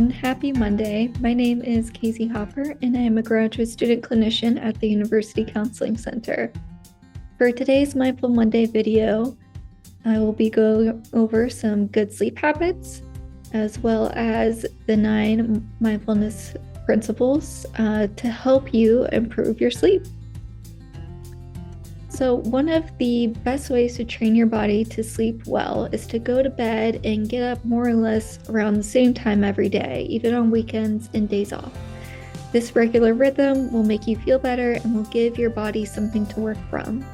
everyone. Happy Monday. My name is Kayce Hopper, and I am a graduate student clinician at the University Counseling Center. For today's Mindful Monday video, I will be going over some good sleep habits, as well as the 9 mindfulness principles to help you improve your sleep. So one of the best ways to train your body to sleep well is to go to bed and get up more or less around the same time every day, even on weekends and days off. This regular rhythm will make you feel better and will give your body something to work from.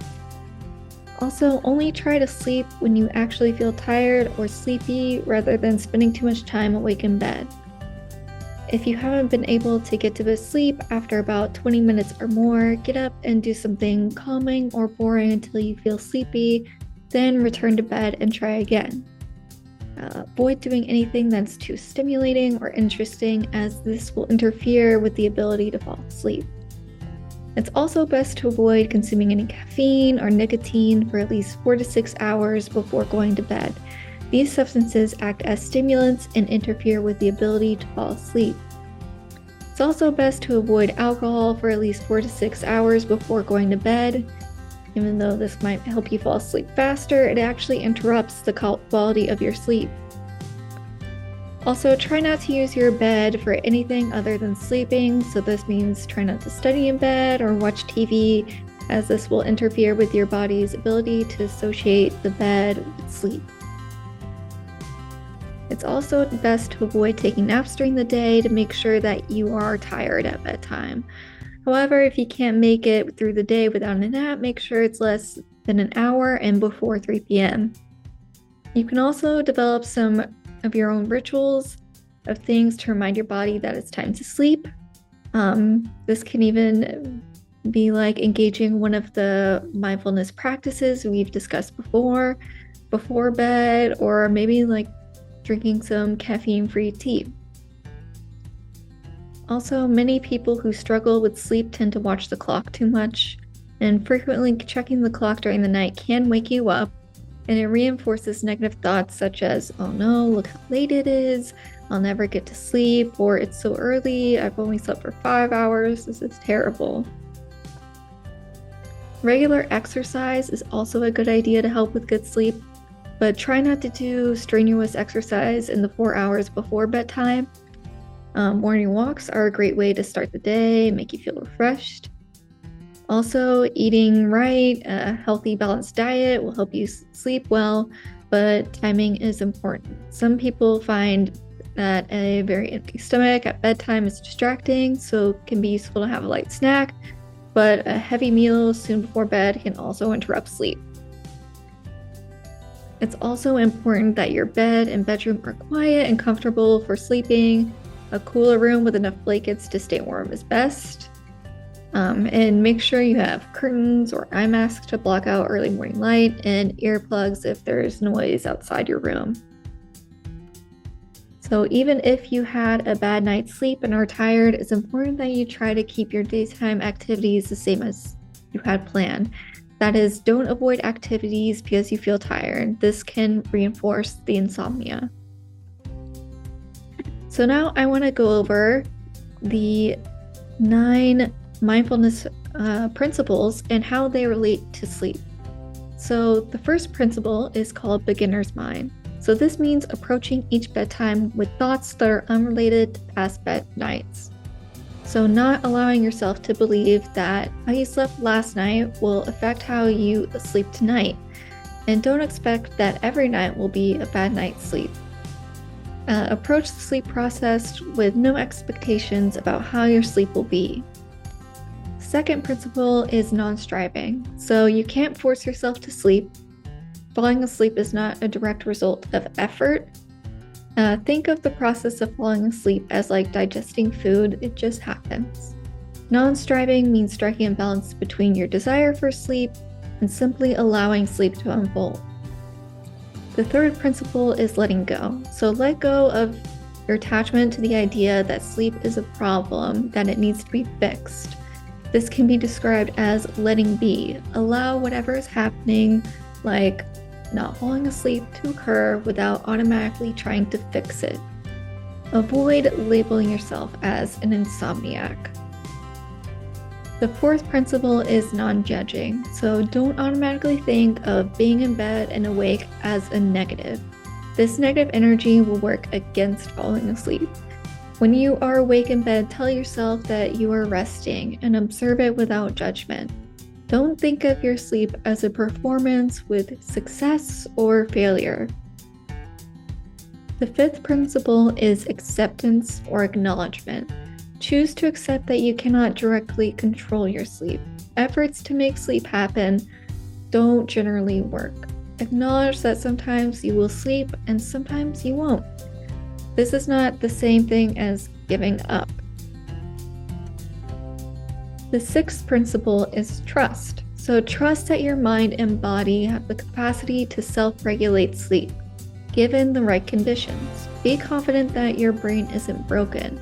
Also, only try to sleep when you actually feel tired or sleepy rather than spending too much time awake in bed. If you haven't been able to get to sleep after about 20 minutes or more, get up and do something calming or boring until you feel sleepy, then return to bed and try again. Avoid doing anything that's too stimulating or interesting, as this will interfere with the ability to fall asleep. It's also best to avoid consuming any caffeine or nicotine for at least 4 to 6 hours before going to bed. These substances act as stimulants and interfere with the ability to fall asleep. It's also best to avoid alcohol for at least 4 to 6 hours before going to bed. Even though this might help you fall asleep faster, it actually interrupts the quality of your sleep. Also, try not to use your bed for anything other than sleeping. So this means try not to study in bed or watch TV, as this will interfere with your body's ability to associate the bed with sleep. It's also best to avoid taking naps during the day to make sure that you are tired at bedtime. However, if you can't make it through the day without a nap, make sure it's less than an hour and before 3 p.m. You can also develop some of your own rituals of things to remind your body that it's time to sleep. This can even be like engaging one of the mindfulness practices we've discussed before bed, or maybe like drinking some caffeine-free tea. Also, many people who struggle with sleep tend to watch the clock too much, and frequently checking the clock during the night can wake you up, and it reinforces negative thoughts such as, oh no, look how late it is, I'll never get to sleep, or it's so early, I've only slept for 5 hours, this is terrible. Regular exercise is also a good idea to help with good sleep, but try not to do strenuous exercise in the 4 hours before bedtime. Morning walks are a great way to start the day, make you feel refreshed. Also, eating right, a healthy, balanced diet will help you sleep well, but timing is important. Some people find that a very empty stomach at bedtime is distracting, so it can be useful to have a light snack, but a heavy meal soon before bed can also interrupt sleep. It's also important that your bed and bedroom are quiet and comfortable for sleeping. A cooler room with enough blankets to stay warm is best. And make sure you have curtains or eye masks to block out early morning light, and earplugs if there's noise outside your room. So even if you had a bad night's sleep and are tired, it's important that you try to keep your daytime activities the same as you had planned. That is, don't avoid activities because you feel tired. This can reinforce the insomnia. So now I want to go over the 9 mindfulness principles and how they relate to sleep. So the first principle is called beginner's mind. So this means approaching each bedtime with thoughts that are unrelated to past bed nights. So not allowing yourself to believe that how you slept last night will affect how you sleep tonight. And don't expect that every night will be a bad night's sleep. Approach the sleep process with no expectations about how your sleep will be. Second principle is non-striving. So you can't force yourself to sleep. Falling asleep is not a direct result of effort. Think of the process of falling asleep as like digesting food, it just happens. Non-striving means striking a balance between your desire for sleep and simply allowing sleep to unfold. The third principle is letting go. So let go of your attachment to the idea that sleep is a problem, that it needs to be fixed. This can be described as letting be. Allow whatever is happening, like not falling asleep, to occur without automatically trying to fix it. Avoid labeling yourself as an insomniac. The fourth principle is non-judging, so don't automatically think of being in bed and awake as a negative. This negative energy will work against falling asleep. When you are awake in bed, tell yourself that you are resting and observe it without judgment. Don't think of your sleep as a performance with success or failure. The fifth principle is acceptance or acknowledgement. Choose to accept that you cannot directly control your sleep. Efforts to make sleep happen don't generally work. Acknowledge that sometimes you will sleep and sometimes you won't. This is not the same thing as giving up. The sixth principle is trust. So trust that your mind and body have the capacity to self-regulate sleep, given the right conditions. Be confident that your brain isn't broken.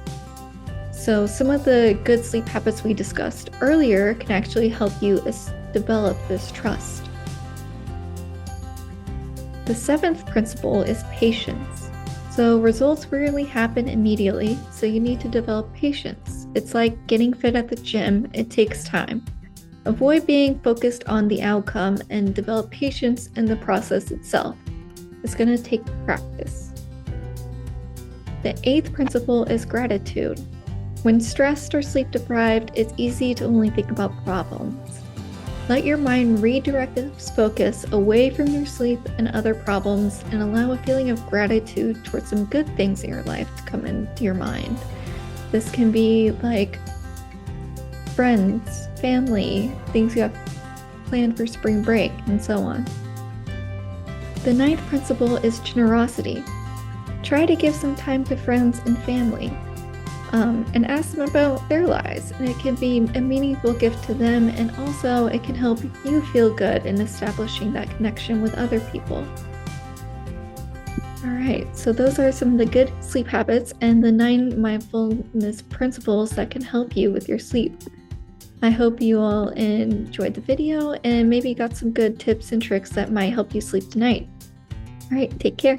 So some of the good sleep habits we discussed earlier can actually help you develop this trust. The seventh principle is patience. So results rarely happen immediately, so you need to develop patience. It's like getting fit at the gym, it takes time. Avoid being focused on the outcome and develop patience in the process itself. It's going to take practice. The eighth principle is gratitude. When stressed or sleep deprived, it's easy to only think about problems. Let your mind redirect its focus away from your sleep and other problems and allow a feeling of gratitude towards some good things in your life to come into your mind. This can be like friends, family, things you have planned for spring break, and so on. The ninth principle is generosity. Try to give some time to friends and family. And ask them about their lives, and it can be a meaningful gift to them, and also it can help you feel good in establishing that connection with other people. All right, so those are some of the good sleep habits and the 9 mindfulness principles that can help you with your sleep. I hope you all enjoyed the video and maybe got some good tips and tricks that might help you sleep tonight. All right, take care.